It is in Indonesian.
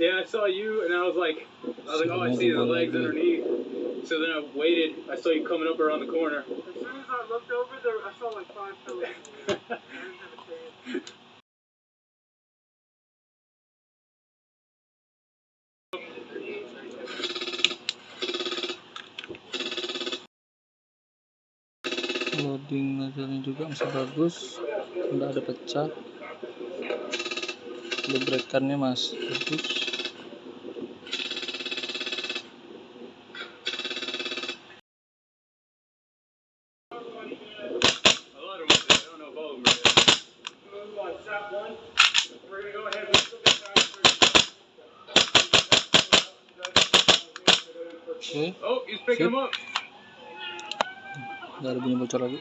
Yeah, I saw you, and I was like, oh, I see the legs underneath. So then I waited. I saw you coming up around the corner. As soon as I looked over there, I saw like 5 pillars. Loading lasernya juga masih bagus, nggak ada pecah. Lubrikannya masih bagus. Oke, Oh, he's picking him up. nggak ada bunyi bocor lagi.